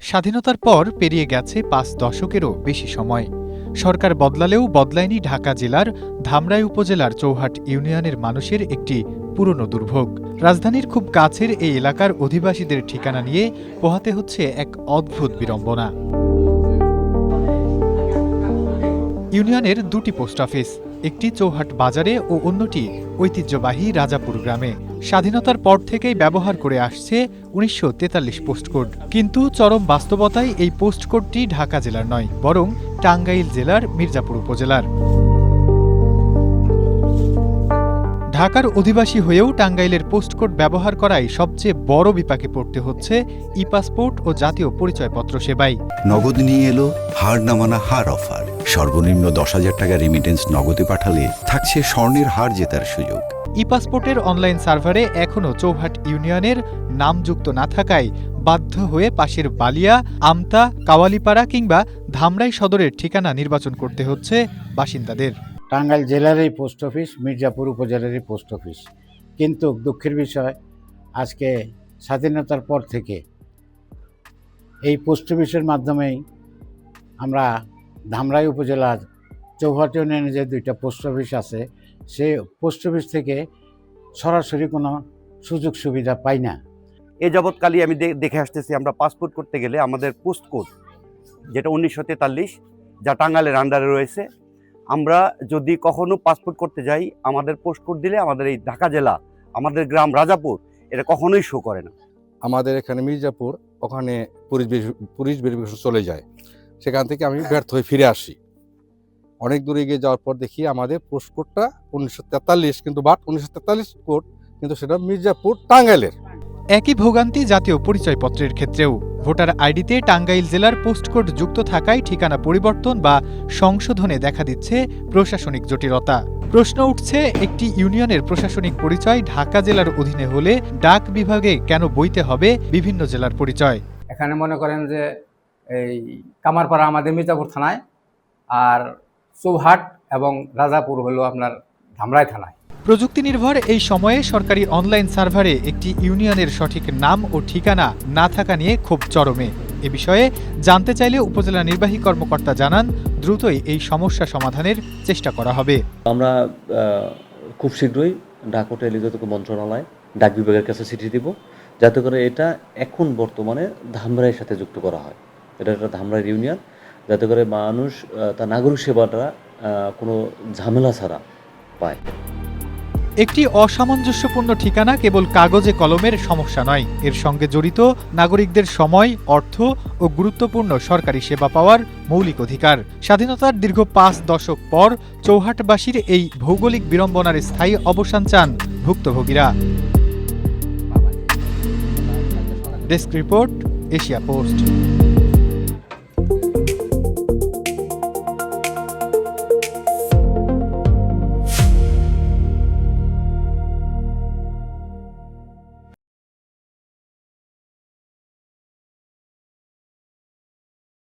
স্বাধীনতার পর পেরিয়ে গেছে ৫ দশকেরও বেশি সময়। সরকার বদলালেও বদলায়নি ঢাকা জেলার ধামরাই উপজেলার চৌহাট ইউনিয়নের মানুষের একটি পুরনো দুর্ভোগ। রাজধানীর খুব কাছের এই এলাকার অধিবাসীদের ঠিকানা নিয়ে পোহাতে হচ্ছে এক অদ্ভুত বিড়ম্বনা। ইউনিয়নের দুটি পোস্ট অফিস, একটি চৌহাট বাজারে ও অন্যটি ঐতিহ্যবাহী রাজাপুর গ্রামে। স্বাধীনতার পর থেকেই ব্যবহার করে আসছে ১৯৪৩ পোস্টকোড। কিন্তু চরম বাস্তবতায় এই পোস্টকোডটি ঢাকা জেলার নয়, বরং টাঙ্গাইল জেলার মির্জাপুর উপজেলার। ঢাকার অধিবাসী হয়েও টাঙ্গাইলের পোস্টকোড ব্যবহার করায় সবচেয়ে বড় বিপাকে পড়তে হচ্ছে ই পাসপোর্ট ও জাতীয় পরিচয়পত্র সেবায়। নগদ নিয়ে এলো হার না মানা হার অফার। সর্বনিম্ন ১০,০০০ টাকা রেমিটেন্স নগদে পাঠালে থাকছে স্বর্ণের হার জেতার সুযোগ। ই পাসপোর্টের অনলাইন সার্ভারে এখনও চৌহাট ইউনিয়নের নাম যুক্ত না থাকায় বাধ্য হয়ে পাশের বালিয়া, আমতা, কাওয়ালিপাড়া কিংবা ধামরাই সদরের ঠিকানা নির্বাচন করতে হচ্ছে বাসিন্দাদের। টাঙ্গাইল জেলারই পোস্ট অফিস, মির্জাপুর উপজেলারই পোস্ট অফিস, কিন্তু দুঃখের বিষয় আজকে স্বাধীনতার পর থেকে এই পোস্ট অফিসের মাধ্যমেই আমরা ধামরাই উপজেলার চৌহাট ইউনিয়নে যে দুইটা পোস্ট অফিস আছে, সেই পোস্ট অফিস থেকে সরাসরি কোনো সুযোগ সুবিধা পাই না। এ যাবৎকালই আমি দেখে আসতেছি, আমরা পাসপোর্ট করতে গেলে আমাদের পোস্ট কোড যেটা ১৯৪৩, যা টাঙ্গাইলের আন্ডারে রয়েছে, আমরা যদি কখনো পাসপোর্ট করতে যাই আমাদের পোস্ট কোড দিলে আমাদের এই ঢাকা জেলা, আমাদের গ্রাম রাজাপুর, এটা কখনোই শো করে না। আমাদের এখানে মির্জাপুর, ওখানে পুলিশ ভেরিফিকেশন চলে যায়, সেখান থেকে আমি ব্যর্থ হয়ে ফিরে আসি। অনেক দূরে এগিয়ে যাওয়ার পর দেখি আমাদের পোস্ট কোডটা ১৯৪৩, কিন্তু ১৯৪৩ কোড, কিন্তু সেটা মির্জাপুর টাঙ্গাইলের। একই ভোগান্তি জাতীয় পরিচয়পত্রের ক্ষেত্রেও। ভোটার আইডিতে টাঙ্গাইল জেলার পোস্টকোড যুক্ত থাকায় ঠিকানা পরিবর্তন বা সংশোধনে দেখা দিচ্ছে প্রশাসনিক জটিলতা। প্রশ্ন উঠছে, একটি ইউনিয়নের প্রশাসনিক পরিচয় ঢাকা জেলার অধীনে হলে ডাক বিভাগে কেন বইতে হবে বিভিন্ন জেলার পরিচয়? এখানে মনে করেন যে এই কামারপাড়া আমাদের মির্জাপুর থানায়, আর চৌহাট এবং রাজাপুর হলো আপনার ধামরাই থানায়। প্রযুক্তি নির্ভর এই সময়ে সরকারি অনলাইন সার্ভারে একটি ইউনিয়নের সঠিক নাম ও ঠিকানা না থাকা নিয়ে ক্ষোভ চরমে। এ বিষয়ে জানতে চাইলে উপজেলা নির্বাহী কর্মকর্তা জানান, দ্রুতই এই সমস্যা সমাধানের চেষ্টা করা হবে। আমরা খুব শীঘ্রই ডাক ও টেলিযোগাযোগ মন্ত্রণালয়, ডাক বিভাগের কাছে চিঠি দিব, যাতে করে এটা এখন বর্তমানে ধামরাইয়ের সাথে যুক্ত করা হয়। এটা একটা ধামরাই ইউনিয়ন, যাতে করে মানুষ তার নাগরিক সেবাটা কোনো ঝামেলা ছাড়া পায়। একটি অসামঞ্জস্যপূর্ণ ঠিকানা কেবল কাগজে কলমের সমস্যা নয়, এর সঙ্গে জড়িত নাগরিকদের সময়, অর্থ ও গুরুত্বপূর্ণ সরকারি সেবা পাওয়ার মৌলিক অধিকার। স্বাধীনতার দীর্ঘ ৫ দশক পর চৌহাটবাসীর এই ভৌগোলিক বিড়ম্বনার স্থায়ী অবসান চান ভুক্তভোগীরা। Desk report, Asia post.